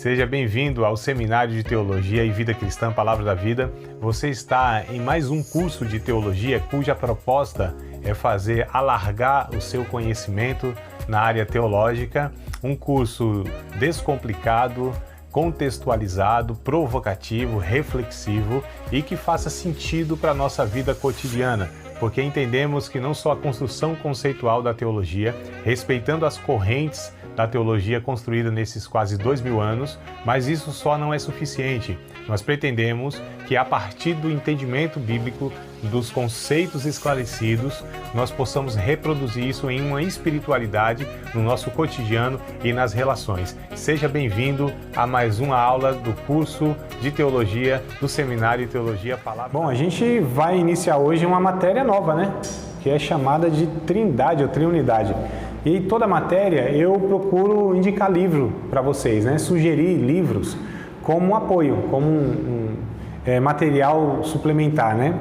Seja bem-vindo ao Seminário de Teologia e Vida Cristã Palavra da Vida. Você está em mais um curso de teologia cuja proposta é fazer alargar o seu conhecimento na área teológica, um curso descomplicado, contextualizado, provocativo, reflexivo e que faça sentido para a nossa vida cotidiana, porque entendemos que não só a construção conceitual da teologia, respeitando as correntes da teologia construída nesses quase 2000 anos, mas isso só não é suficiente. Nós pretendemos que a partir do entendimento bíblico, dos conceitos esclarecidos, nós possamos reproduzir isso em uma espiritualidade no nosso cotidiano e nas relações. Seja bem-vindo a mais uma aula do curso de teologia do Seminário de Teologia Palavra. Bom, a gente vai iniciar hoje uma matéria nova, né? Que é chamada de Trindade ou Triunidade. E toda matéria eu procuro indicar livro para vocês, né? Sugerir livros como um apoio, como material suplementar, né?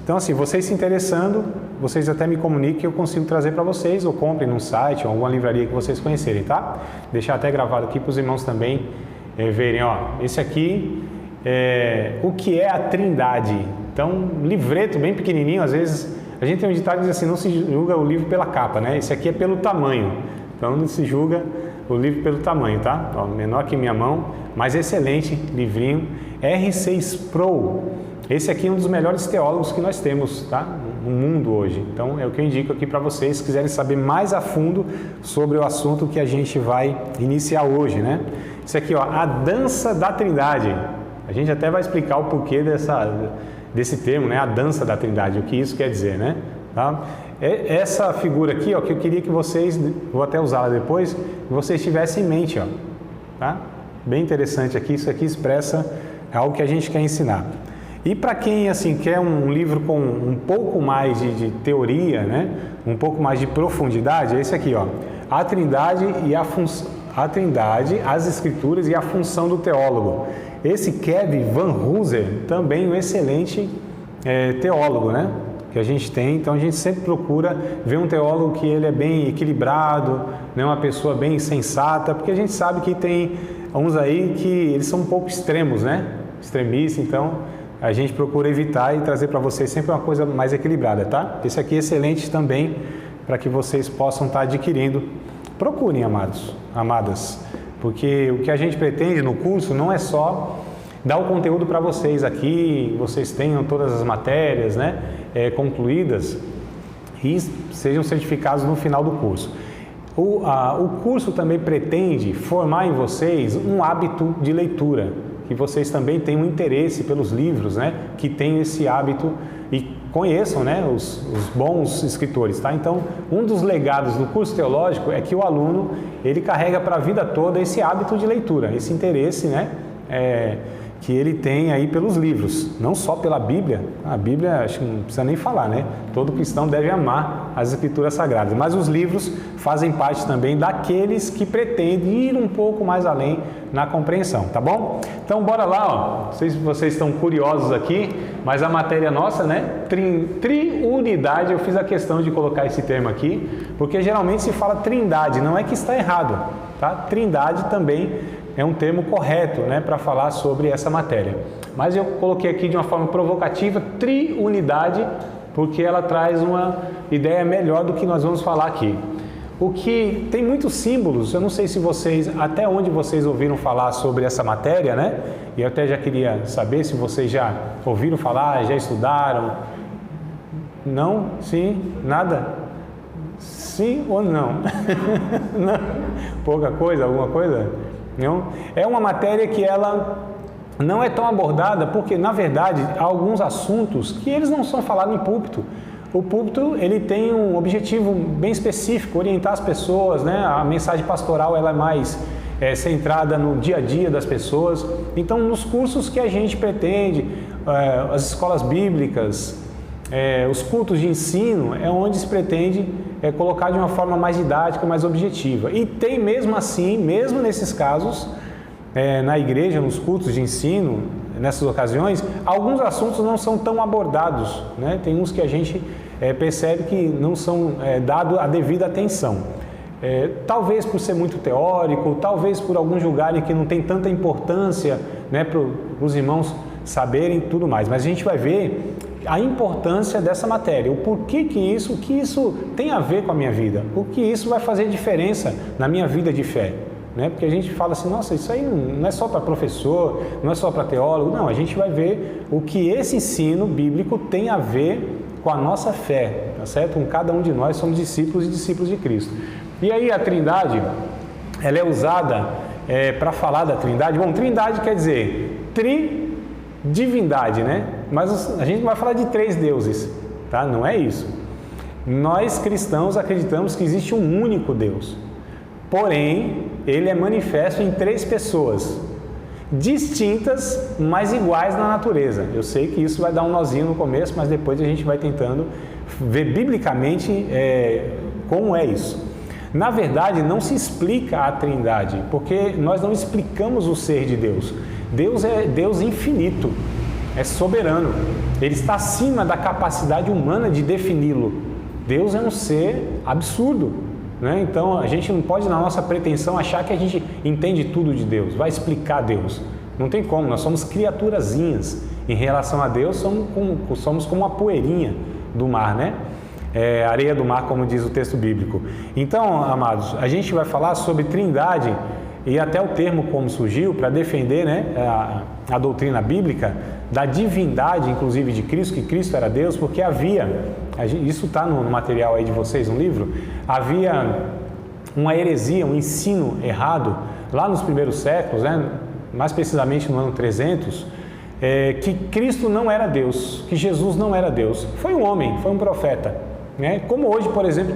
Então, assim, vocês se interessando, vocês até me comuniquem que eu consigo trazer para vocês, ou comprem num site, ou alguma livraria que vocês conhecerem, tá? Deixar até gravado aqui para os irmãos também verem, ó, esse aqui o que é a Trindade. Então, livreto bem pequenininho, às vezes a gente tem um ditado que diz assim, não se julga o livro pela capa, né? Esse aqui é pelo tamanho, então não se julga o livro pelo tamanho, tá? Ó, menor que minha mão, mas excelente livrinho, R6 Pro. Esse aqui é um dos melhores teólogos que nós temos, tá? No mundo hoje. Então é o que eu indico aqui para vocês, se quiserem saber mais a fundo sobre o assunto que a gente vai iniciar hoje, né? Isso aqui, ó, a dança da Trindade. A gente até vai explicar o porquê desse termo, né? A dança da Trindade, o que isso quer dizer, né? Tá? Essa figura aqui, ó, que eu queria que vocês, vou até usá-la depois, que vocês tivessem em mente, ó, tá? Bem interessante aqui, isso aqui expressa algo que a gente quer ensinar. E para quem assim quer um livro com um pouco mais de teoria, né? Um pouco mais de profundidade, é esse aqui, ó, A Trindade e a Trindade, as Escrituras e a função do teólogo. Esse Kevin Van Hooser, também um excelente teólogo, né? Que a gente tem, então a gente sempre procura ver um teólogo que ele é bem equilibrado, né? Uma pessoa bem sensata, porque a gente sabe que tem uns aí que eles são um pouco extremos, né? Extremistas, então a gente procura evitar e trazer para vocês sempre uma coisa mais equilibrada, tá? Esse aqui é excelente também para que vocês possam estar adquirindo. Procurem, amados, amadas, porque o que a gente pretende no curso não é só dar o conteúdo para vocês aqui, vocês tenham todas as matérias, né, concluídas e sejam certificados no final do curso. O curso também pretende formar em vocês um hábito de leitura, que vocês também tenham um interesse pelos livros, né, que tenham esse hábito e conheçam, né, os bons escritores, tá? Então, um dos legados do curso teológico é que o aluno, ele carrega para a vida toda esse hábito de leitura, esse interesse, né, que ele tem aí pelos livros, não só pela Bíblia. A Bíblia, acho que não precisa nem falar, né? Todo cristão deve amar as Escrituras Sagradas, mas os livros fazem parte também daqueles que pretendem ir um pouco mais além na compreensão, tá bom? Então, bora lá, ó. Não sei se vocês estão curiosos aqui, mas a matéria nossa, né? Triunidade, eu fiz a questão de colocar esse termo aqui, porque geralmente se fala trindade, não é que está errado, tá? Trindade também é um termo correto, né, para falar sobre essa matéria. Mas eu coloquei aqui de uma forma provocativa, triunidade, porque ela traz uma ideia melhor do que nós vamos falar aqui. O que tem muitos símbolos, eu não sei se vocês, até onde vocês ouviram falar sobre essa matéria, né? E eu até já queria saber se vocês já ouviram falar, já estudaram. Não? Sim? Nada? Sim ou não? Não? Pouca coisa? Alguma coisa? Não? É uma matéria que ela não é tão abordada porque, na verdade, há alguns assuntos que eles não são falados em púlpito. O púlpito, ele tem um objetivo bem específico, orientar as pessoas, né? A mensagem pastoral ela é mais centrada no dia a dia das pessoas. Então, nos cursos que a gente pretende, as escolas bíblicas, os cultos de ensino, é onde se pretende colocar de uma forma mais didática, mais objetiva. E tem mesmo assim, mesmo nesses casos, na igreja, nos cultos de ensino, nessas ocasiões, alguns assuntos não são tão abordados, né? Tem uns que a gente percebe que não são dados a devida atenção. talvez por ser muito teórico, talvez por alguns julgarem que não tem tanta importância, né, para os irmãos saberem tudo mais. Mas a gente vai ver a importância dessa matéria, o porquê que isso tem a ver com a minha vida, o que isso vai fazer diferença na minha vida de fé. Né? Porque a gente fala assim, nossa, isso aí não é só para professor, não é só para teólogo, não, a gente vai ver o que esse ensino bíblico tem a ver com a nossa fé, tá certo? Com cada um de nós somos discípulos e discípulos de Cristo. E aí a Trindade, ela é usada para falar da Trindade. Bom, Trindade quer dizer tridivindade, né? Mas a gente não vai falar de 3 deuses, tá? Não é isso. Nós cristãos acreditamos que existe um único Deus, porém, ele é manifesto em 3 pessoas, distintas, mas iguais na natureza. Eu sei que isso vai dar um nozinho no começo, mas depois a gente vai tentando ver biblicamente como é isso. Na verdade, não se explica a Trindade, porque nós não explicamos o ser de Deus. Deus é Deus infinito, é soberano. Ele está acima da capacidade humana de defini-lo. Deus é um ser absurdo, né? Então, a gente não pode, na nossa pretensão, achar que a gente entende tudo de Deus, vai explicar Deus. Não tem como, nós somos criaturazinhas. Em relação a Deus, somos como uma poeirinha do mar, né? Areia do mar, como diz o texto bíblico. Então, amados, a gente vai falar sobre Trindade e até o termo como surgiu para defender, né, a doutrina bíblica da divindade, inclusive de Cristo, que Cristo era Deus, porque isso está no material aí de vocês, no livro, havia uma heresia, um ensino errado lá nos primeiros séculos, né, mais precisamente no ano 300, que Cristo não era Deus, que Jesus não era Deus. Foi um homem, foi um profeta. Né? Como hoje, por exemplo,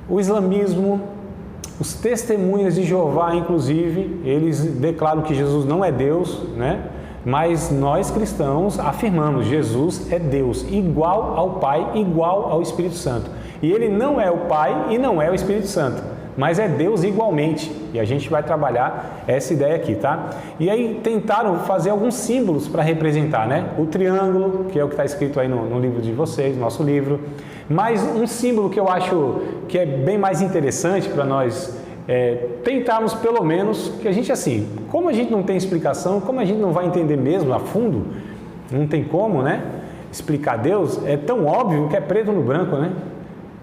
o islamismo, os testemunhas de Jeová, inclusive, eles declaram que Jesus não é Deus, né? Mas nós cristãos afirmamos, Jesus é Deus, igual ao Pai, igual ao Espírito Santo. E ele não é o Pai e não é o Espírito Santo, mas é Deus igualmente. E a gente vai trabalhar essa ideia aqui, tá? E aí tentaram fazer alguns símbolos para representar, né? O triângulo, que é o que está escrito aí no livro de vocês, no nosso livro. Mas um símbolo que eu acho que é bem mais interessante para nós tentarmos pelo menos, que a gente assim, como a gente não tem explicação, como a gente não vai entender mesmo a fundo, não tem como, né? Explicar Deus, é tão óbvio que é preto no branco, né?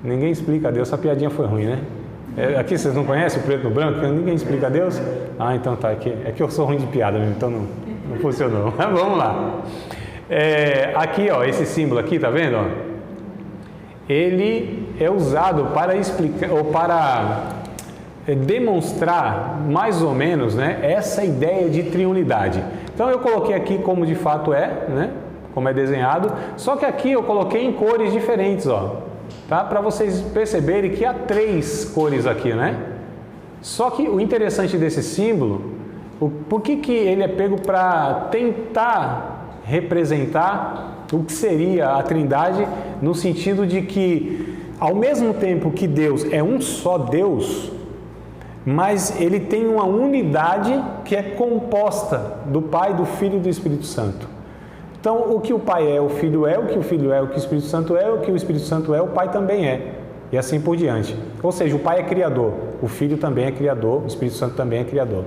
Ninguém explica Deus, essa piadinha foi ruim, né? Aqui vocês não conhecem o preto no branco? Ninguém explica Deus? Ah, então tá, é que eu sou ruim de piada mesmo, então não funcionou. Mas vamos lá. Aqui, ó, esse símbolo aqui, tá vendo? Ó? Ele é usado para explicar, ou para demonstrar mais ou menos, né, essa ideia de triunidade. Então eu coloquei aqui como de fato né, como é desenhado, só que aqui eu coloquei em cores diferentes, ó, tá? Para vocês perceberem que há 3 cores aqui, né? Só que o interessante desse símbolo, por que ele é pego para tentar representar o que seria a Trindade, no sentido de que, ao mesmo tempo que Deus é um só Deus, mas ele tem uma unidade que é composta do Pai, do Filho e do Espírito Santo. Então, o que o Pai é, o Filho é, o que o Filho é, o que o Espírito Santo é, o que o Espírito Santo é, o Pai também é. E assim por diante. Ou seja, o Pai é criador, o Filho também é criador, o Espírito Santo também é criador.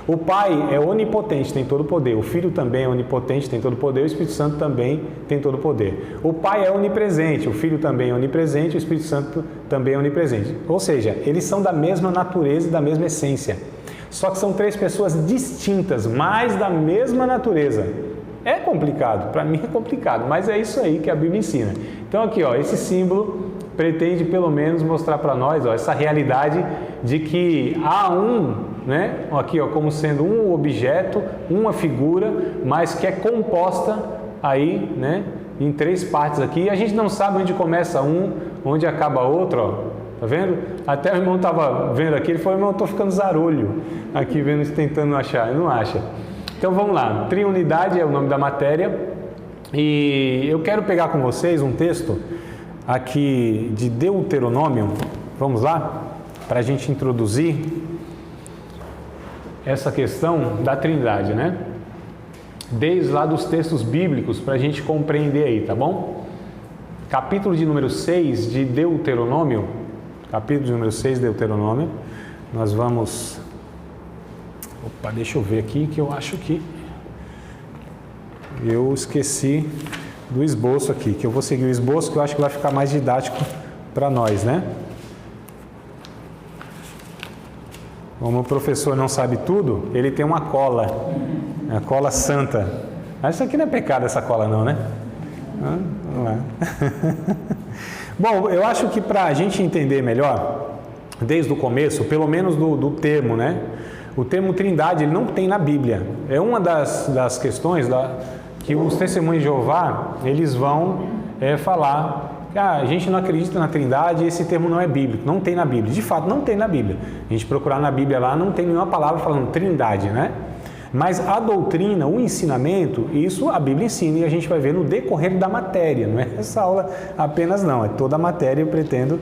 O Pai é onipotente, tem todo o poder. O Filho também é onipotente, tem todo o poder. O Espírito Santo também tem todo o poder. O Pai é onipresente, o Filho também é onipresente, o Espírito Santo também é onipresente. Ou seja, eles são da mesma natureza e da mesma essência. Só que são 3 pessoas distintas, mas da mesma natureza. É complicado, para mim é complicado, mas é isso aí que a Bíblia ensina. Então aqui, ó, esse símbolo pretende pelo menos mostrar para nós, ó, essa realidade de que há né, aqui, ó, como sendo um objeto, uma figura, mas que é composta aí, né, em 3 partes aqui. E a gente não sabe onde começa onde acaba outro, ó. Tá vendo? Até o irmão estava vendo aqui, ele falou, irmão, eu estou ficando zarolho aqui vendo, tentando achar, ele não acha. Então vamos lá, triunidade é o nome da matéria e eu quero pegar com vocês um texto aqui de Deuteronômio, vamos lá, para a gente introduzir essa questão da Trindade, né? Desde lá dos textos bíblicos, para a gente compreender aí, tá bom? Capítulo de número 6 de Deuteronômio, capítulo número 6 de Deuteronômio. Nós vamos... Opa, deixa eu ver aqui que eu acho que eu esqueci do esboço aqui, que eu vou seguir o esboço que eu acho que vai ficar mais didático para nós, né? Como o professor não sabe tudo, ele tem uma cola, a cola santa. Mas isso aqui não é pecado, essa cola não, né? Vamos lá. Bom, eu acho que para a gente entender melhor, desde o começo, pelo menos do termo, né? O termo trindade, ele não tem na Bíblia. É uma das questões que os testemunhos de Jeová, eles vão falar que a gente não acredita na trindade e esse termo não é bíblico, não tem na Bíblia. De fato, não tem na Bíblia. A gente procurar na Bíblia lá, não tem nenhuma palavra falando trindade, né? Mas a doutrina, o ensinamento, isso a Bíblia ensina e a gente vai ver no decorrer da matéria. Não é essa aula apenas não, é toda a matéria. Eu pretendo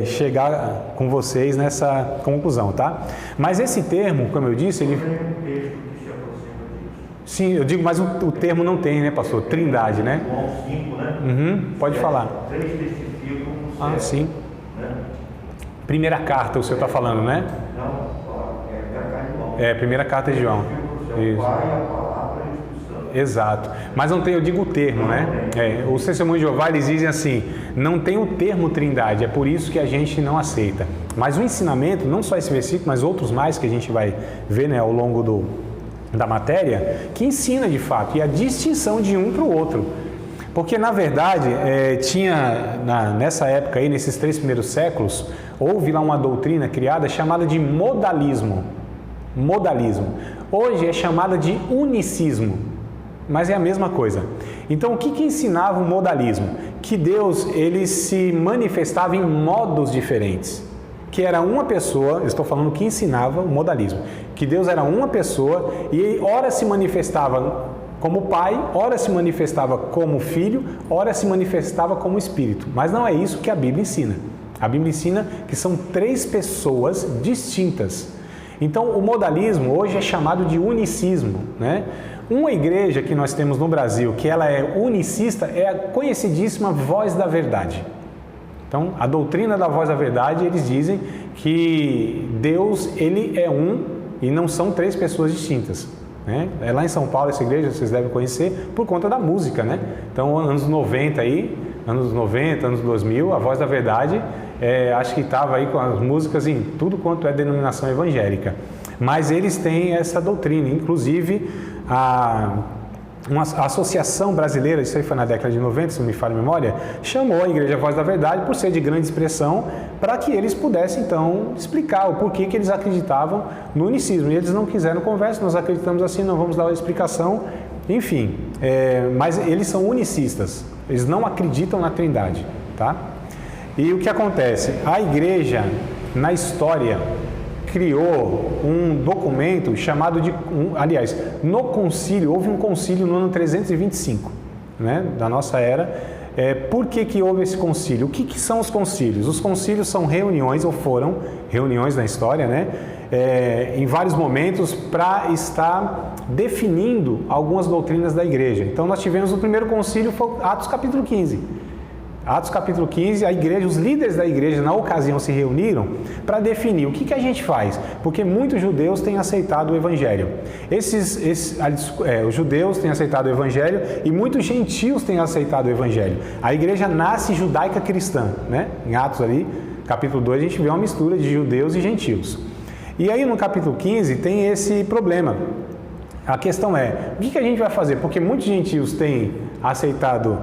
chegar com vocês nessa conclusão, tá? Mas esse termo, como eu disse, ele... Sim, eu digo, mas o termo não tem, né, pastor? Trindade, né? João 5, né? Uhum, pode falar. 3 testificam no céu. Ah, sim. Né? Primeira carta, o senhor está falando, né? Não, é a primeira carta de João. É, primeira carta de João. O Pai, a palavra e o Espírito Santo. Exato. Mas não tem, eu digo o termo, né? Os testemunhos de Jeová, eles dizem assim, não tem o termo trindade, é por isso que a gente não aceita. Mas o ensinamento, não só esse versículo, mas outros mais que a gente vai ver, né, ao longo da matéria, que ensina de fato, e a distinção de um para o outro. Porque, na verdade, nessa época aí, nesses 3 primeiros séculos, houve lá uma doutrina criada chamada de modalismo. Modalismo. Hoje é chamada de unicismo, mas é a mesma coisa. Então, o que ensinava o modalismo? Que Deus, ele se manifestava em modos diferentes. Que era uma pessoa, eu estou falando que ensinava o modalismo, que Deus era uma pessoa e ora se manifestava como Pai, ora se manifestava como Filho, ora se manifestava como Espírito. Mas não é isso que a Bíblia ensina. A Bíblia ensina que são 3 pessoas distintas. Então, o modalismo hoje é chamado de unicismo, né? Uma igreja que nós temos no Brasil, que ela é unicista, é a conhecidíssima Voz da Verdade. Então, a doutrina da Voz da Verdade, eles dizem que Deus, ele é um e não são 3 pessoas distintas. Né? É lá em São Paulo, essa igreja, vocês devem conhecer, por conta da música, né? Então, anos 90 aí, anos 90, anos 2000, a Voz da Verdade, acho que estava aí com as músicas em tudo quanto é denominação evangélica. Mas eles têm essa doutrina, inclusive a associação brasileira, isso aí foi na década de 90, se não me falha a memória, chamou a Igreja Voz da Verdade por ser de grande expressão, para que eles pudessem então explicar o porquê que eles acreditavam no unicismo. E eles não quiseram conversa, nós acreditamos assim, não vamos dar uma explicação, enfim. Mas eles são unicistas, eles não acreditam na Trindade, tá? E o que acontece? A Igreja, na história, criou um documento chamado de... aliás, no concílio, houve um concílio no ano 325, né, da nossa era. Por que houve esse concílio? O que são os concílios? Os concílios são reuniões, ou foram reuniões na história, né, em vários momentos, para estar definindo algumas doutrinas da igreja. Então, nós tivemos o primeiro concílio, foi Atos capítulo 15. Atos capítulo 15, a igreja, os líderes da igreja na ocasião se reuniram para definir o que a gente faz, porque muitos judeus têm aceitado o evangelho. Os judeus têm aceitado o evangelho e muitos gentios têm aceitado o evangelho. A igreja nasce judaica cristã, né? Em Atos ali, capítulo 2, a gente vê uma mistura de judeus e gentios. E aí no capítulo 15 tem esse problema. A questão é, o que a gente vai fazer? Porque muitos gentios têm aceitado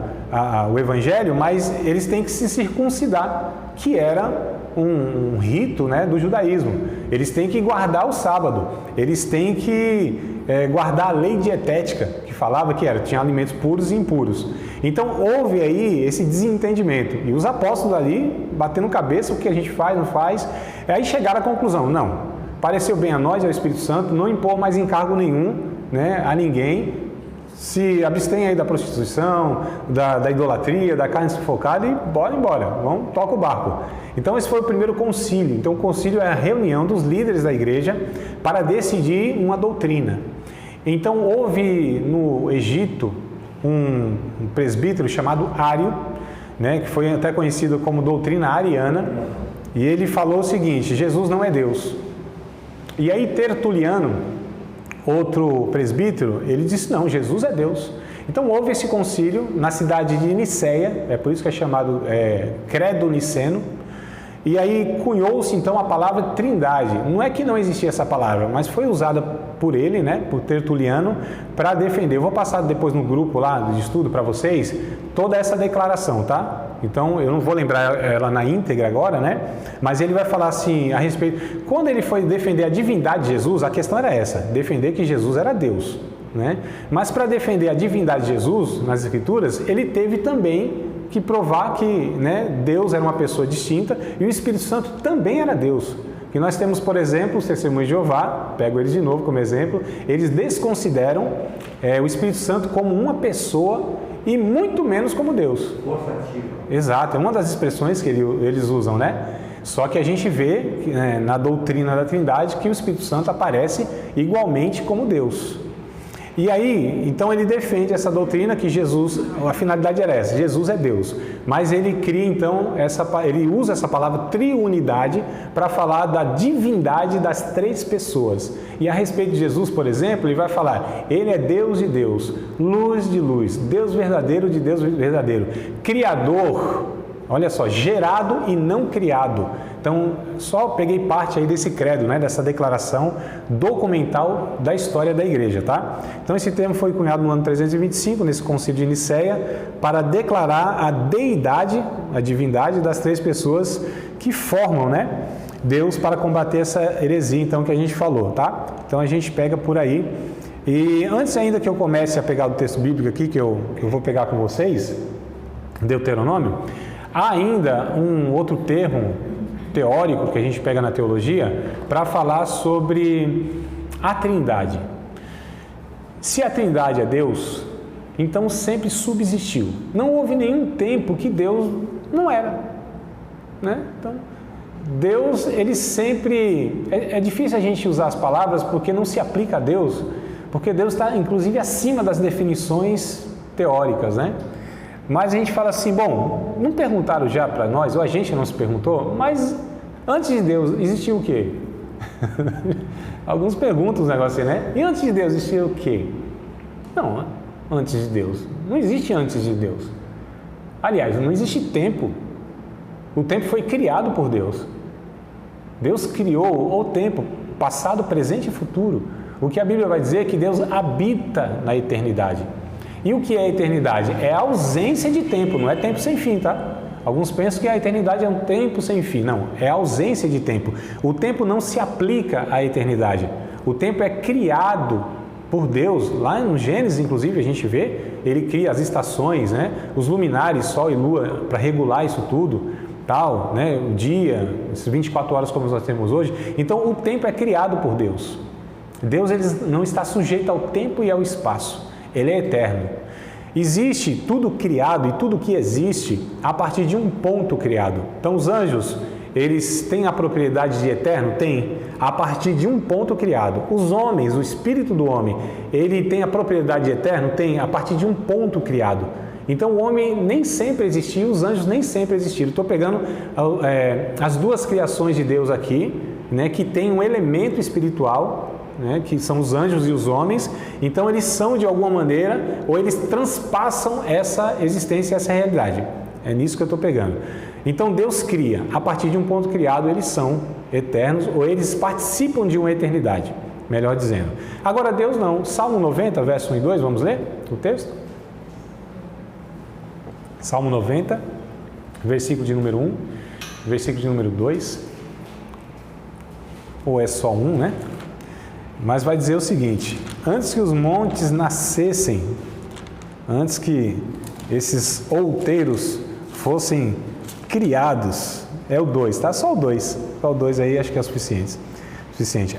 o evangelho, mas eles têm que se circuncidar, que era um rito, né, do judaísmo. Eles têm que guardar o sábado, eles têm que guardar a lei dietética, que falava que tinha alimentos puros e impuros. Então houve aí esse desentendimento, e os apóstolos ali, batendo cabeça, o que a gente faz, não faz, aí chegaram à conclusão, não, pareceu bem a nós, ao Espírito Santo, não impor mais encargo nenhum, né, a ninguém, se abstém aí da prostituição, da idolatria, da carne sufocada e bora embora, vamos, toca o barco. Então esse foi o primeiro concílio. Então o concílio é a reunião dos líderes da igreja para decidir uma doutrina. Então houve no Egito um presbítero chamado Ário, né, que foi até conhecido como doutrina ariana, e ele falou o seguinte: Jesus não é Deus. E aí Tertuliano, outro presbítero, ele disse: não, Jesus é Deus. Então houve esse concílio na cidade de Niceia, é por isso que é chamado Credo Niceno, e aí cunhou-se então a palavra Trindade. Não é que não existia essa palavra, mas foi usada por ele, né, por Tertuliano, para defender. Eu vou passar depois no grupo lá de estudo para vocês toda essa declaração, tá? Então eu não vou lembrar ela na íntegra agora, né? Mas ele vai falar assim a respeito. Quando ele foi defender a divindade de Jesus, a questão era essa: defender que Jesus era Deus, né? Mas para defender a divindade de Jesus nas Escrituras, ele teve também que provar que, né, Deus era uma pessoa distinta e o Espírito Santo também era Deus. Que nós temos, por exemplo, os Testemunhos de Jeová, pego eles de novo como exemplo, eles desconsideram o Espírito Santo como uma pessoa e muito menos como Deus. Força ativa. Exato, é uma das expressões que eles usam, né? Só que a gente vê na doutrina da Trindade que o Espírito Santo aparece igualmente como Deus. E aí, então ele defende essa doutrina que Jesus, a finalidade era essa: Jesus é Deus. Mas ele cria então, ele usa essa palavra triunidade para falar da divindade das três pessoas. E a respeito de Jesus, por exemplo, ele vai falar: ele é Deus de Deus, luz de luz, Deus verdadeiro de Deus verdadeiro, Criador, olha só, gerado e não criado. Então, só peguei parte aí desse credo, né, dessa declaração documental da história da igreja, tá? Então, esse termo foi cunhado no ano 325, nesse concílio de Niceia, para declarar a deidade, a divindade das três pessoas que formam, né, Deus, para combater essa heresia, então, que a gente falou, tá? Então, a gente pega por aí. E antes ainda que eu comece a pegar o texto bíblico aqui, que eu vou pegar com vocês, Deuteronômio, há ainda um outro termo teórico que a gente pega na teologia para falar sobre a Trindade. Se a Trindade é Deus, então sempre subsistiu. Não houve nenhum tempo que Deus não era, né? Então, Deus, ele sempre... É difícil a gente usar as palavras porque não se aplica a Deus, porque Deus está, inclusive, acima das definições teóricas, né? Mas a gente fala assim: bom, não perguntaram já para nós, ou a gente não se perguntou, mas antes de Deus existiu o quê? Alguns perguntam os negócios assim, né? E antes de Deus existiu o quê? Não, antes de Deus. Não existe antes de Deus. Aliás, não existe tempo. O tempo foi criado por Deus. Deus criou o tempo, passado, presente e futuro. O que a Bíblia vai dizer é que Deus habita na eternidade. E o que é a eternidade? É a ausência de tempo, não é tempo sem fim, tá? Alguns pensam que a eternidade é um tempo sem fim. Não, é a ausência de tempo. O tempo não se aplica à eternidade. O tempo é criado por Deus. Lá no Gênesis, inclusive, a gente vê, ele cria as estações, né? Os luminares, sol e lua, para regular isso tudo, tal, né? O dia, essas 24 horas como nós temos hoje. Então, o tempo é criado por Deus. Deus, ele não está sujeito ao tempo e ao espaço. Ele é eterno. Existe tudo criado e tudo que existe a partir de um ponto criado. Então os anjos, eles têm a propriedade de eterno? Tem, a partir de um ponto criado. Os homens, o espírito do homem, ele tem a propriedade de eterno? Tem, a partir de um ponto criado. Então o homem nem sempre existiu, os anjos nem sempre existiram. Estou pegando as duas criações de Deus aqui, né, que tem um elemento espiritual, né, que são os anjos e os homens. Então eles são de alguma maneira, ou eles transpassam essa existência, essa realidade. É nisso que eu estou pegando. Então Deus cria, a partir de um ponto criado eles são eternos, ou eles participam de uma eternidade, melhor dizendo. Agora Deus não. Salmo 90, verso 1 e 2, vamos ler o texto? Salmo 90, versículo de número 1, versículo de número 2, ou é só 1, né? Mas vai dizer o seguinte: antes que os montes nascessem, antes que esses outeiros fossem criados, é o 2, tá? Só o 2, só o 2 aí acho que é o suficiente.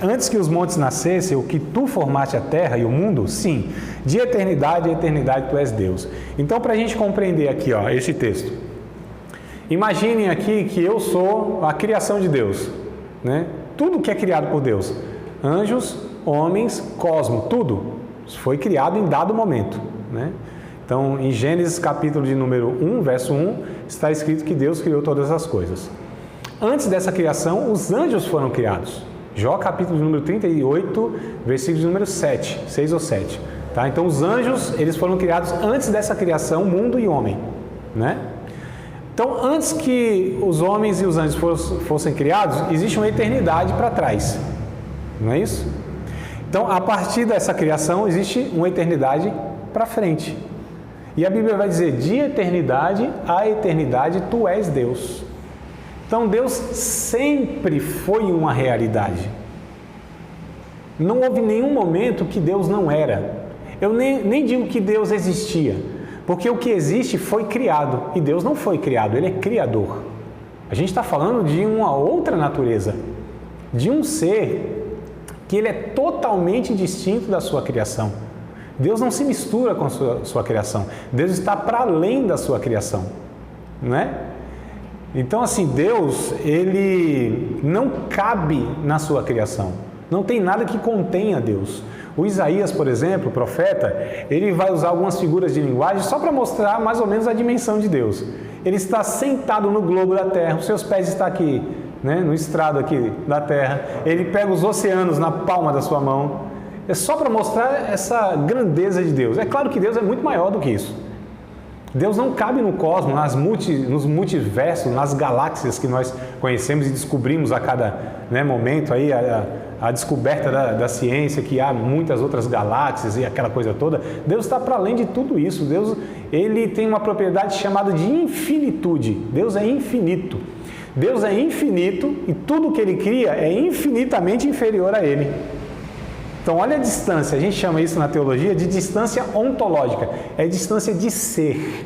Antes que os montes nascessem, o que tu formaste a terra e o mundo, sim, de eternidade a eternidade tu és Deus. Então, para a gente compreender aqui, ó, esse texto, imaginem aqui que eu sou a criação de Deus, né? Tudo que é criado por Deus, anjos, homens, cosmos, tudo foi criado em dado momento, né? Então, em Gênesis capítulo de número 1, verso 1, está escrito que Deus criou todas as coisas. Antes dessa criação, os anjos foram criados. Jó, capítulo número 38, versículo número 7, 6 ou 7. Tá? Então, os anjos, eles foram criados antes dessa criação, mundo e homem. Né? Então, antes que os homens e os anjos fossem criados, existe uma eternidade para trás. Não é isso? Então, a partir dessa criação, existe uma eternidade para frente. E a Bíblia vai dizer, de eternidade a eternidade, tu és Deus. Então, Deus sempre foi uma realidade. Não houve nenhum momento que Deus não era. Eu nem digo que Deus existia, porque o que existe foi criado, e Deus não foi criado, Ele é criador. A gente está falando de uma outra natureza, de um ser que ele é totalmente distinto da sua criação. Deus não se mistura com a sua criação, Deus está para além da sua criação, não é? Então, assim, Deus, Ele não cabe na sua criação, não tem nada que contenha Deus. O Isaías, por exemplo, o profeta, ele vai usar algumas figuras de linguagem só para mostrar mais ou menos a dimensão de Deus. Ele está sentado no globo da terra, os seus pés estão aqui, né, no estrado aqui da terra, ele pega os oceanos na palma da sua mão, é só para mostrar essa grandeza de Deus. É claro que Deus é muito maior do que isso. Deus não cabe no cosmos, nos multiversos, nas galáxias que nós conhecemos e descobrimos a cada, né, momento aí, a descoberta da ciência, que há muitas outras galáxias e aquela coisa toda. Deus está para além de tudo isso. Deus, Ele tem uma propriedade chamada de infinitude. Deus é infinito. Deus é infinito e tudo que Ele cria é infinitamente inferior a Ele. Então, olha a distância, a gente chama isso na teologia de distância ontológica, é distância de ser.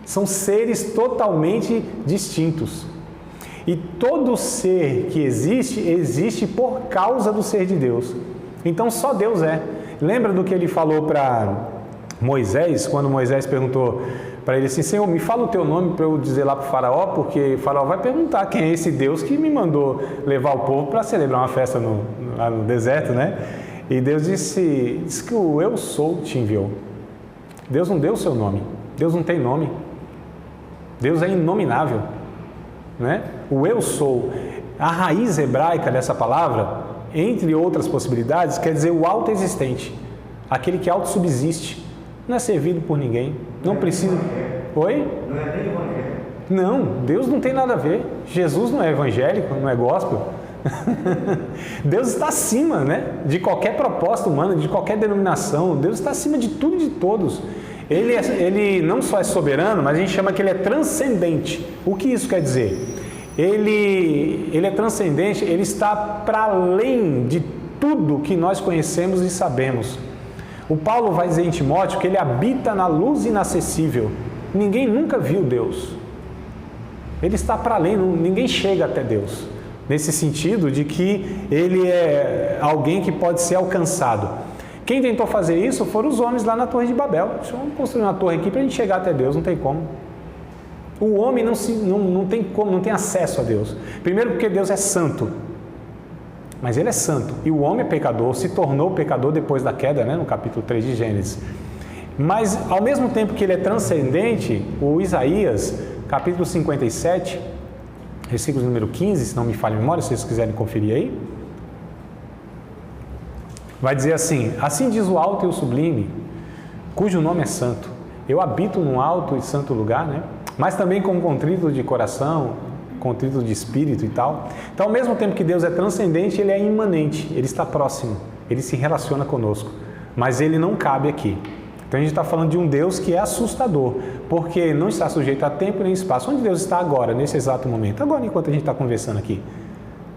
São seres totalmente distintos. E todo ser que existe, existe por causa do ser de Deus. Então, só Deus é. Lembra do que ele falou para Moisés, quando Moisés perguntou para ele assim, Senhor, me fala o teu nome para eu dizer lá para o faraó, porque o faraó vai perguntar quem é esse Deus que me mandou levar o povo para celebrar uma festa lá no deserto, né? E Deus disse que o Eu Sou te enviou. Deus não deu o seu nome. Deus não tem nome. Deus é inominável, né? O Eu Sou. A raiz hebraica dessa palavra, entre outras possibilidades, quer dizer o autoexistente. Aquele que autossubsiste. Não é servido por ninguém. Não precisa... Oi? Não é nem evangélico. Não, Deus não tem nada a ver. Jesus não é evangélico, não é gospel. Deus está acima, né, de qualquer proposta humana, de qualquer denominação. Deus está acima de tudo e de todos. Ele não só é soberano, mas a gente chama que Ele é transcendente. O que isso quer dizer? Ele é transcendente, Ele está para além de tudo que nós conhecemos e sabemos. O Paulo vai dizer em Timóteo que Ele habita na luz inacessível. Ninguém nunca viu Deus. Ele está para além, ninguém chega até Deus. Nesse sentido de que Ele é alguém que pode ser alcançado. Quem tentou fazer isso foram os homens lá na Torre de Babel. Vamos construir uma torre aqui para a gente chegar até Deus, não tem como. O homem não tem como, não tem acesso a Deus. Primeiro porque Deus é santo, mas Ele é santo. E o homem é pecador, se tornou pecador depois da queda, né, no capítulo 3 de Gênesis. Mas ao mesmo tempo que Ele é transcendente, o Isaías, capítulo 57... versículo número 15, se não me falha a memória, se vocês quiserem conferir aí. Vai dizer assim, assim diz o alto e o sublime, cujo nome é santo. Eu habito num alto e santo lugar, né? Mas também com contrito de coração, contrito de espírito e tal. Então, ao mesmo tempo que Deus é transcendente, Ele é imanente, Ele está próximo, Ele se relaciona conosco. Mas Ele não cabe aqui. Então, a gente está falando de um Deus que é assustador, porque não está sujeito a tempo nem espaço. Onde Deus está agora, nesse exato momento? Agora, enquanto a gente está conversando aqui.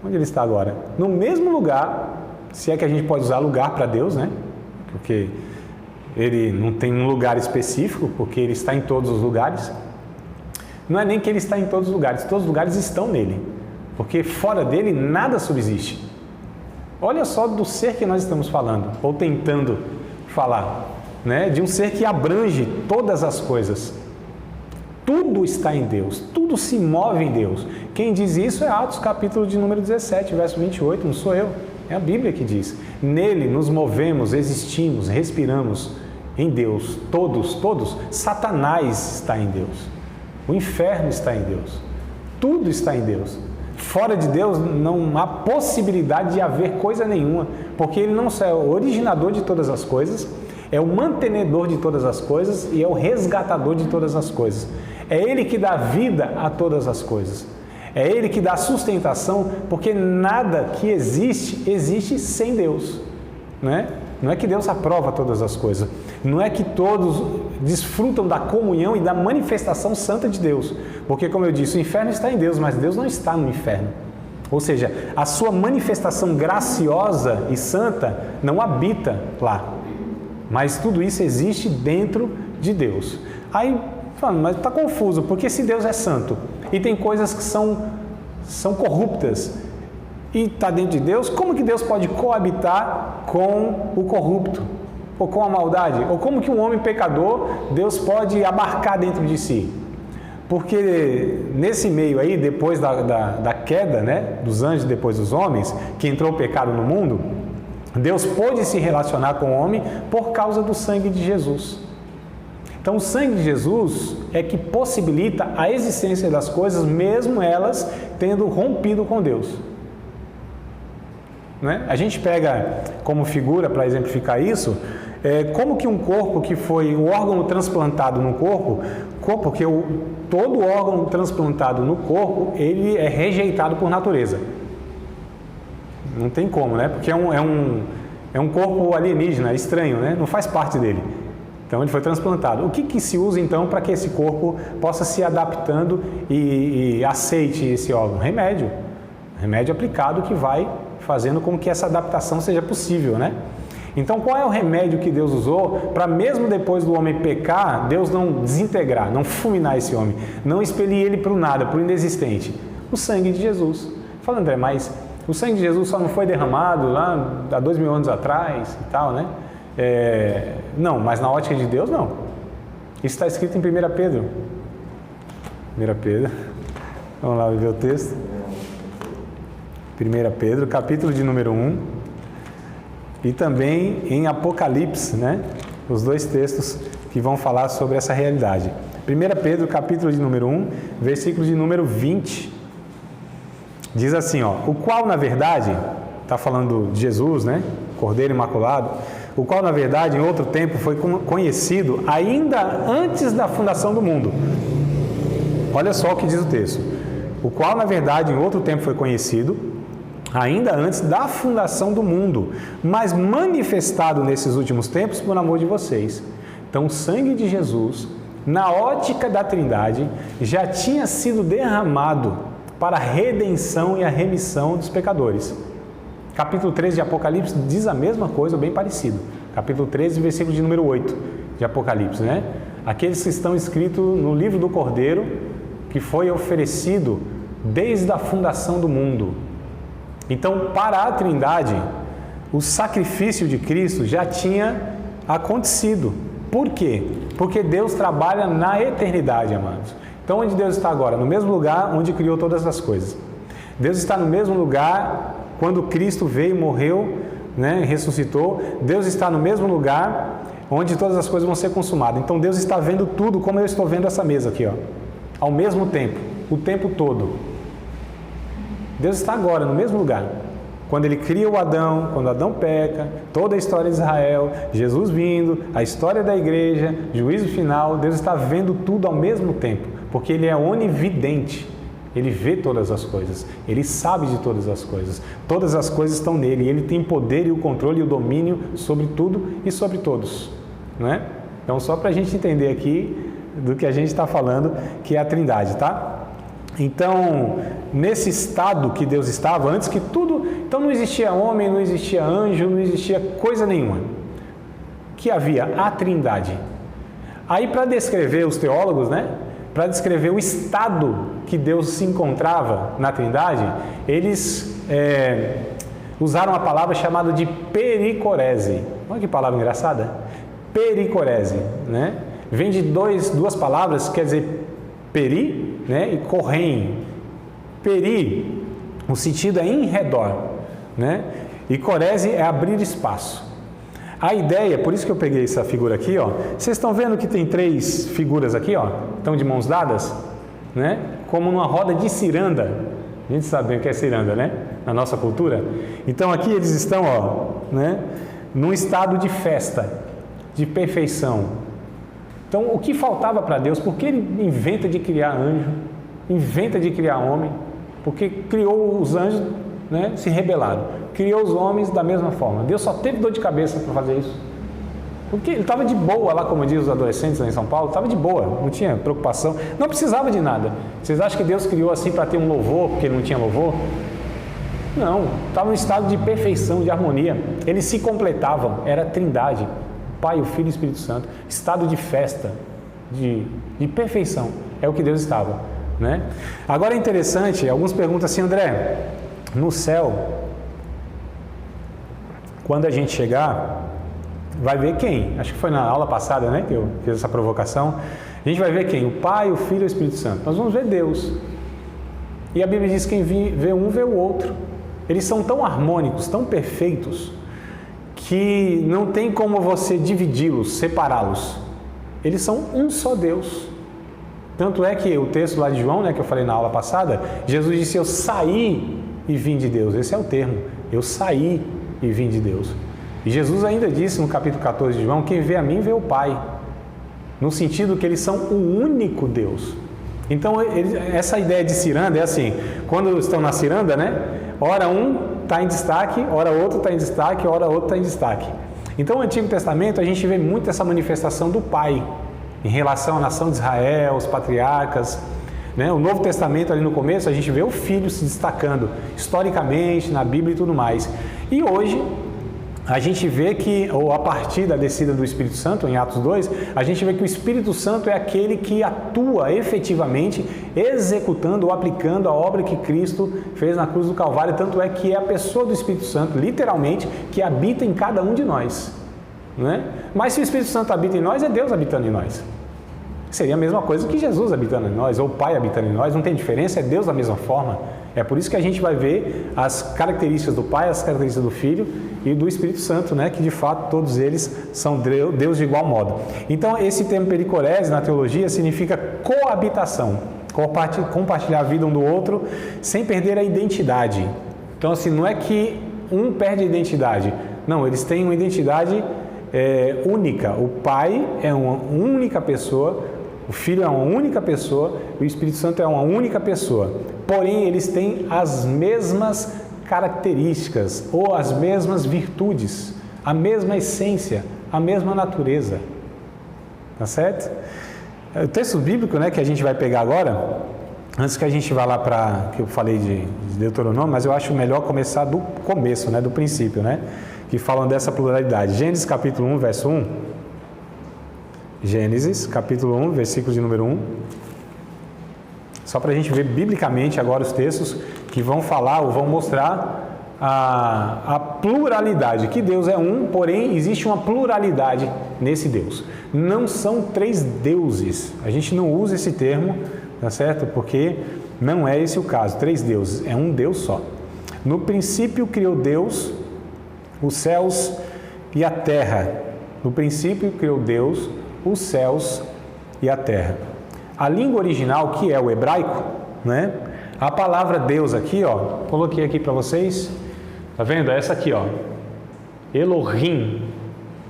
Onde Ele está agora? No mesmo lugar, se é que a gente pode usar lugar para Deus, né? Porque Ele não tem um lugar específico, porque Ele está em todos os lugares. Não é nem que Ele está em todos os lugares estão nele. Porque fora dele nada subsiste. Olha só do ser que nós estamos falando, ou tentando falar. Né, de um ser que abrange todas as coisas. Tudo está em Deus, tudo se move em Deus. Quem diz isso é Atos, capítulo de número 17, verso 28, não sou eu, é a Bíblia que diz. Nele nos movemos, existimos, respiramos em Deus, todos. Satanás está em Deus, o inferno está em Deus, tudo está em Deus. Fora de Deus não há possibilidade de haver coisa nenhuma, porque Ele não só é o originador de todas as coisas, é o mantenedor de todas as coisas e é o resgatador de todas as coisas. É Ele que dá vida a todas as coisas. É Ele que dá sustentação, porque nada que existe sem Deus, né? Não é que Deus aprova todas as coisas, não é que todos desfrutam da comunhão e da manifestação santa de Deus, porque, como eu disse, o inferno está em Deus, mas Deus não está no inferno. Ou seja, a sua manifestação graciosa e santa não habita lá, mas tudo isso existe dentro de Deus. Aí, mas está confuso, porque se Deus é santo e tem coisas que são corruptas, e está dentro de Deus, como que Deus pode coabitar com o corrupto? Ou com a maldade? Ou como que um homem pecador, Deus pode abarcar dentro de si? Porque nesse meio aí, depois da queda, né, dos anjos, depois dos homens, que entrou o pecado no mundo, Deus pôde se relacionar com o homem por causa do sangue de Jesus. Então o sangue de Jesus é que possibilita a existência das coisas, mesmo elas tendo rompido com Deus. Né? A gente pega como figura, para exemplificar isso, como que um corpo que foi o órgão transplantado no corpo, porque todo órgão transplantado no corpo, ele é rejeitado por natureza. Não tem como, né? Porque é um corpo alienígena, estranho, né? Não faz parte dele. Então ele foi transplantado. O que se usa então para que esse corpo possa se adaptando e aceite esse órgão? Remédio. Remédio aplicado que vai fazendo com que essa adaptação seja possível, né? Então, qual é o remédio que Deus usou para, mesmo depois do homem pecar, Deus não desintegrar, não fulminar esse homem, não expelir ele para o nada, para o inexistente? O sangue de Jesus. Fala, André, mas o sangue de Jesus só não foi derramado lá há 2000 anos atrás e tal, né? Não, mas na ótica de Deus, não. Isso está escrito em 1 Pedro. 1 Pedro. Vamos lá ver o texto. 1 Pedro, capítulo de número 1, e também em Apocalipse, né? Os dois textos que vão falar sobre essa realidade. 1 Pedro, capítulo de número 1, versículo de número 20, diz assim, ó, o qual na verdade, está falando de Jesus, né? Cordeiro Imaculado, o qual na verdade em outro tempo foi conhecido ainda antes da fundação do mundo. Olha só o que diz o texto. O qual na verdade em outro tempo foi conhecido ainda antes da fundação do mundo, mas manifestado nesses últimos tempos por amor de vocês. Então, o sangue de Jesus, na ótica da Trindade, já tinha sido derramado para a redenção e a remissão dos pecadores. Capítulo 13 de Apocalipse diz a mesma coisa, bem parecido. Capítulo 13, versículo de número 8 de Apocalipse, né? Aqueles que estão escritos no livro do Cordeiro, que foi oferecido desde a fundação do mundo. Então, para a Trindade, o sacrifício de Cristo já tinha acontecido. Por quê? Porque Deus trabalha na eternidade, amados. Então, onde Deus está agora? No mesmo lugar onde criou todas as coisas. Deus está no mesmo lugar quando Cristo veio, morreu, né, ressuscitou. Deus está no mesmo lugar onde todas as coisas vão ser consumadas. Então, Deus está vendo tudo como eu estou vendo essa mesa aqui, ó, ao mesmo tempo, o tempo todo. Deus está agora no mesmo lugar. Quando Ele cria o Adão, quando Adão peca, toda a história de Israel, Jesus vindo, a história da igreja, juízo final, Deus está vendo tudo ao mesmo tempo, porque Ele é onividente. Ele vê todas as coisas, Ele sabe de todas as coisas estão nele, e Ele tem poder e o controle e o domínio sobre tudo e sobre todos, não é? Então, só para a gente entender aqui do que a gente está falando, que é a Trindade, tá? Então, nesse estado que Deus estava, antes que tudo, então não existia homem, não existia anjo, não existia coisa nenhuma. Que havia a Trindade. Aí, para descrever os teólogos, né? Para descrever o estado que Deus se encontrava na Trindade, eles usaram a palavra chamada de pericorese. Olha que palavra engraçada. Pericorese, né? Vem de duas palavras, quer dizer peri, né? E correm. Peri, o sentido é em redor, né? E corese é abrir espaço. A ideia, por isso que eu peguei essa figura aqui, ó. Vocês estão vendo que tem 3 figuras aqui, ó, estão de mãos dadas, né? Como numa roda de ciranda, A gente sabe bem o que é ciranda, né? Na nossa cultura. Então aqui eles estão, ó, né? Num estado de festa, de perfeição. Então o que faltava para Deus? Por que Ele inventa de criar anjo? Inventa de criar homem? Porque criou os anjos, né? Se rebelaram. Criou os homens da mesma forma. Deus só teve dor de cabeça para fazer isso. Porque ele estava de boa lá, como dizem os adolescentes lá em São Paulo, estava de boa, não tinha preocupação, não precisava de nada. Vocês acham que Deus criou assim para ter um louvor, porque ele não tinha louvor? Não, estava em estado de perfeição, de harmonia. Eles se completavam, era a trindade, o Pai, o Filho e o Espírito Santo. Estado de festa, de perfeição, é o que Deus estava, né? Agora é interessante, alguns perguntam assim, André, no céu, quando a gente chegar, vai ver quem? Acho que foi na aula passada, né, que eu fiz essa provocação. A gente vai ver quem? O Pai, o Filho e o Espírito Santo. Nós vamos ver Deus. E a Bíblia diz que quem vê um, vê o outro. Eles são tão harmônicos, tão perfeitos, que não tem como você dividi-los, separá-los. Eles são um só Deus. Tanto é que o texto lá de João, né, que eu falei na aula passada, Jesus disse, eu saí e vim de Deus. Esse é o termo. Eu saí e vim de Deus. E Jesus ainda disse no capítulo 14 de João, quem vê a mim vê o Pai, no sentido que eles são o único Deus. Então essa ideia de ciranda é assim, quando estão na ciranda, né? Ora um está em destaque, ora outro está em destaque, ora outro está em destaque. Então no Antigo Testamento a gente vê muito essa manifestação do Pai, em relação à nação de Israel, os patriarcas, né? O Novo Testamento ali no começo a gente vê o Filho se destacando, historicamente, na Bíblia e tudo mais. E hoje a gente vê que, ou a partir da descida do Espírito Santo, em Atos 2, a gente vê que o Espírito Santo é aquele que atua efetivamente, executando ou aplicando a obra que Cristo fez na cruz do Calvário, tanto é que é a pessoa do Espírito Santo, literalmente, que habita em cada um de nós. Né? Mas se o Espírito Santo habita em nós, é Deus habitando em nós. Seria a mesma coisa que Jesus habitando em nós, ou o Pai habitando em nós, não tem diferença, é Deus da mesma forma. É por isso que a gente vai ver as características do Pai, as características do Filho e do Espírito Santo, né? Que de fato todos eles são Deus de igual modo. Então esse termo pericorese na teologia significa coabitação, compartilhar a vida um do outro sem perder a identidade. Então assim, não é que um perde a identidade, não, eles têm uma identidade única. O Pai é uma única pessoa, o Filho é uma única pessoa, o Espírito Santo é uma única pessoa. Porém, eles têm as mesmas características ou as mesmas virtudes, a mesma essência, a mesma natureza. Tá certo? O texto bíblico, né, que a gente vai pegar agora, antes que a gente vá lá para, que eu falei de Deuteronômio, mas eu acho melhor começar do começo, né, do princípio, né, que falam dessa pluralidade. Gênesis capítulo 1, verso 1. Gênesis capítulo 1, versículo de número 1. Só para a gente ver biblicamente agora os textos que vão falar ou vão mostrar a pluralidade, que Deus é um, porém existe uma pluralidade nesse Deus. Não são três deuses, a gente não usa esse termo, tá certo? Porque não é esse o caso, três deuses, é um Deus só. No princípio criou Deus os céus e a terra. No princípio criou Deus os céus e a terra. A língua original, que é o hebraico, né? A palavra Deus aqui, ó, coloquei aqui para vocês, tá vendo? Essa aqui, ó, Elohim.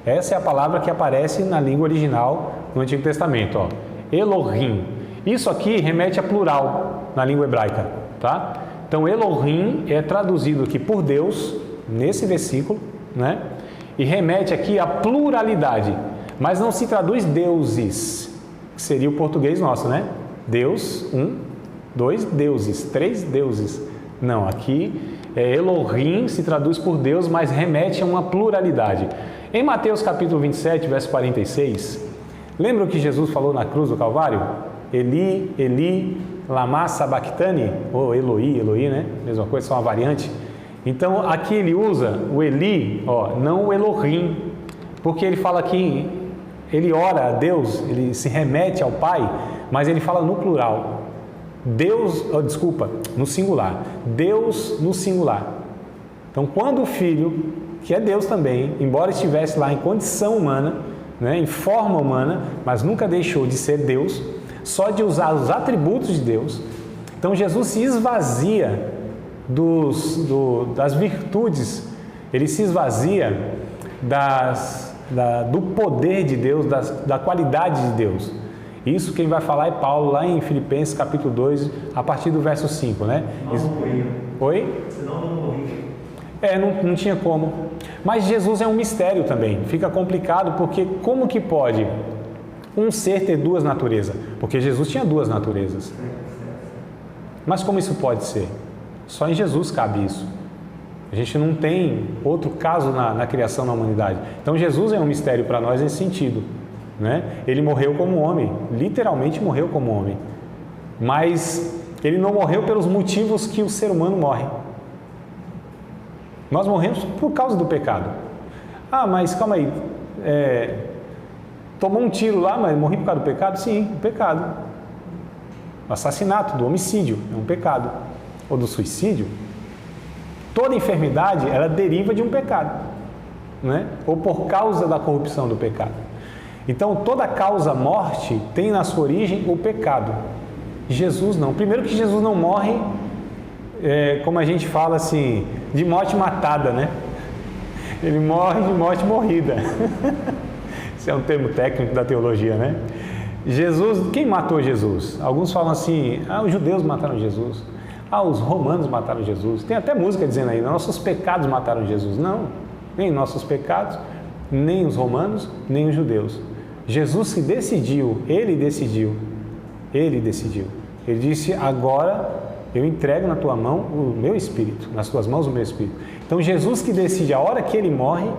Essa é a palavra que aparece na língua original no Antigo Testamento, ó, Elohim. Isso aqui remete a plural na língua hebraica, tá? Então Elohim é traduzido aqui por Deus nesse versículo, né? E remete aqui à pluralidade, mas não se traduz deuses, que seria o português nosso, né? Deus, um, dois deuses, três deuses. Não, aqui Elohim se traduz por Deus, mas remete a uma pluralidade. Em Mateus capítulo 27, verso 46, lembra o que Jesus falou na cruz do Calvário? Eli, Eli, lama sabachthani, ou Eloi, Eloi, né? Mesma coisa, só uma variante. Então, aqui ele usa o Eli, ó, não o Elohim, porque ele fala aqui, ele ora a Deus, ele se remete ao Pai, mas ele fala no plural. Deus, no singular. Deus no singular. Então, quando o Filho, que é Deus também, embora estivesse lá em condição humana, né, em forma humana, mas nunca deixou de ser Deus, só de usar os atributos de Deus. Então, Jesus se esvazia das virtudes, ele se esvazia do poder de Deus, da qualidade de Deus. Isso quem vai falar é Paulo, lá em Filipenses capítulo 2, a partir do verso 5, né? Não morria. Oi? Senão não morria. Não tinha como. Mas Jesus é um mistério também. Fica complicado porque como que pode um ser ter duas naturezas? Porque Jesus tinha duas naturezas. Mas como isso pode ser? Só em Jesus cabe isso. A gente não tem outro caso na criação da humanidade. Então Jesus é um mistério para nós nesse sentido, né? Ele morreu como homem, literalmente morreu como homem. Mas ele não morreu pelos motivos que o ser humano morre. Nós morremos por causa do pecado. Ah, mas calma aí, tomou um tiro lá, mas morri por causa do pecado? Sim, o pecado. O assassinato, do homicídio, é um pecado. Ou do suicídio. Toda enfermidade, ela deriva de um pecado, né? Ou por causa da corrupção do pecado. Então, toda causa morte tem na sua origem o pecado. Jesus não. Primeiro que Jesus não morre, como a gente fala assim, de morte matada, né? Ele morre de morte morrida. Esse é um termo técnico da teologia, né? Jesus, quem matou Jesus? Alguns falam assim, os judeus mataram Jesus. Os romanos mataram Jesus. Tem até música dizendo aí, nossos pecados mataram Jesus. Não, nem nossos pecados, nem os romanos, nem os judeus. Jesus se decidiu, Ele decidiu. Ele disse, agora eu entrego na tua mão o meu espírito, nas tuas mãos o meu espírito. Então Jesus que decide a hora que Ele morre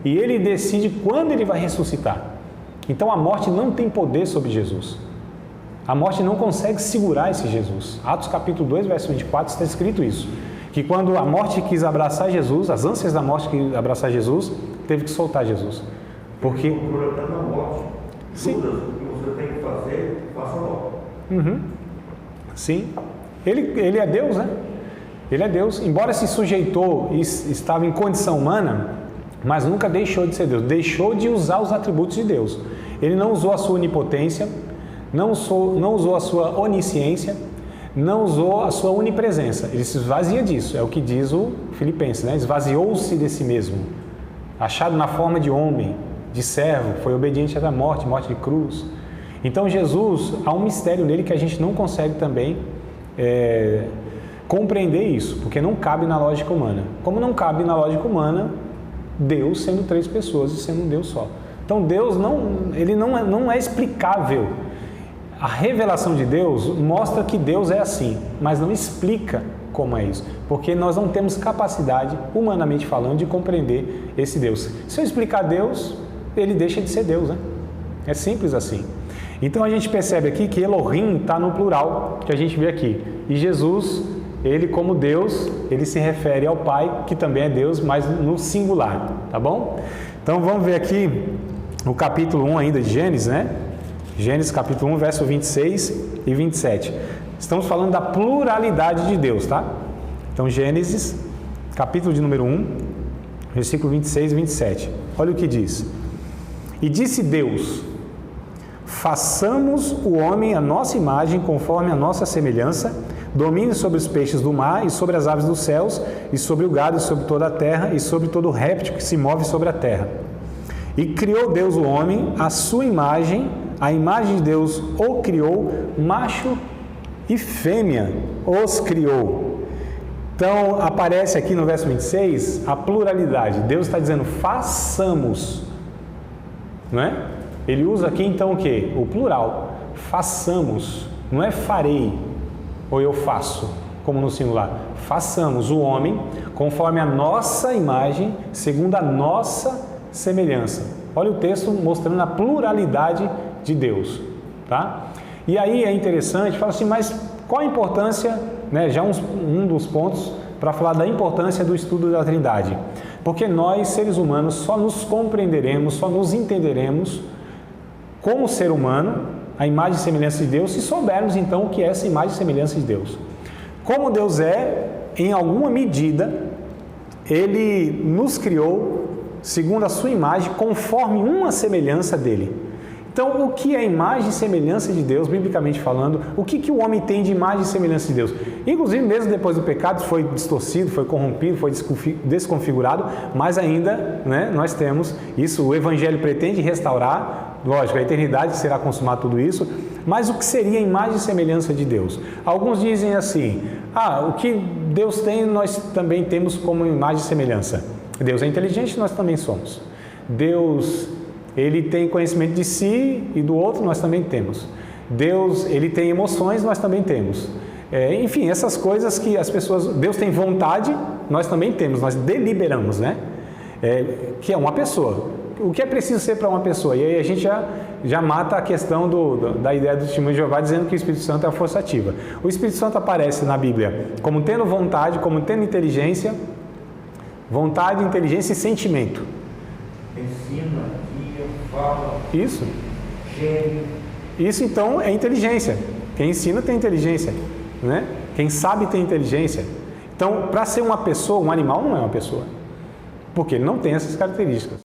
e Ele decide quando Ele vai ressuscitar. Então a morte não tem poder sobre Jesus. A morte não consegue segurar esse Jesus. Atos capítulo 2, verso 24, está escrito isso. Que quando a morte quis abraçar Jesus, as ânsias da morte quis abraçar Jesus, teve que soltar Jesus. Porque... Procura estar na morte. Sim. Tudo o que você tem que fazer, faça logo. Sim. Ele é Deus, né? Ele é Deus. Embora se sujeitou e estava em condição humana, mas nunca deixou de ser Deus. Deixou de usar os atributos de Deus. Ele não usou a sua onipotência, não usou a sua onisciência, não usou a sua onipresença. Ele se esvazia disso, é o que diz o Filipenses, né? Esvaziou-se de si mesmo, achado na forma de homem, de servo, foi obediente até a morte de cruz. Então Jesus, há um mistério nele que a gente não consegue também compreender isso, porque não cabe na lógica humana. Como não cabe na lógica humana, Deus sendo três pessoas e sendo um Deus só. Então Deus não é explicável. A revelação de Deus mostra que Deus é assim, mas não explica como é isso, porque nós não temos capacidade, humanamente falando, de compreender esse Deus. Se eu explicar Deus, ele deixa de ser Deus, né? É simples assim. Então a gente percebe aqui que Elohim está no plural, que a gente vê aqui. E Jesus, ele como Deus, ele se refere ao Pai, que também é Deus, mas no singular, tá bom? Então vamos ver aqui o capítulo 1 ainda de Gênesis, né? Gênesis capítulo 1, verso 26 e 27. Estamos falando da pluralidade de Deus, tá? Então Gênesis, capítulo de número 1, versículo 26 e 27. Olha o que diz. E disse Deus: façamos o homem à nossa imagem, conforme a nossa semelhança, domine sobre os peixes do mar e sobre as aves dos céus, e sobre o gado e sobre toda a terra, e sobre todo réptil que se move sobre a terra. E criou Deus o homem à sua imagem, a imagem de Deus o criou, macho e fêmea os criou. Então aparece aqui no verso 26 a pluralidade. Deus está dizendo façamos, não é? Ele usa aqui então o que? O plural. Façamos, não é farei ou eu faço, como no singular. Façamos o homem conforme a nossa imagem, segundo a nossa semelhança. Olha o texto mostrando a pluralidade de Deus, tá? E aí é interessante, fala assim, mas qual a importância, né? Já um dos pontos para falar da importância do estudo da Trindade. Porque nós, seres humanos, só nos compreenderemos, só nos entenderemos como ser humano, a imagem e semelhança de Deus, se soubermos então o que é essa imagem e semelhança de Deus. Como Deus é, em alguma medida, Ele nos criou segundo a sua imagem, conforme uma semelhança dele. Então, o que é imagem e semelhança de Deus, biblicamente falando? O que o homem tem de imagem e semelhança de Deus? Inclusive, mesmo depois do pecado, foi distorcido, foi corrompido, foi desconfigurado, mas ainda, né, nós temos isso. O Evangelho pretende restaurar, lógico, a eternidade será consumado tudo isso, mas o que seria a imagem e semelhança de Deus? Alguns dizem assim, o que Deus tem, nós também temos como imagem e semelhança. Deus é inteligente, nós também somos. Deus, ele tem conhecimento de si e do outro, nós também temos. Deus, ele tem emoções, nós também temos. Enfim, essas coisas que as pessoas... Deus tem vontade, nós também temos, nós deliberamos, né? Que é uma pessoa. O que é preciso ser para uma pessoa? E aí a gente já mata a questão da ideia do testemunho de Jeová, dizendo que o Espírito Santo é a força ativa. O Espírito Santo aparece na Bíblia como tendo vontade, como tendo inteligência, vontade, inteligência e sentimento. Ensina, guia, fala. Isso. Gênio. Isso então é inteligência. Quem ensina tem inteligência, né? Quem sabe tem inteligência. Então, para ser uma pessoa, um animal não é uma pessoa, porque ele não tem essas características.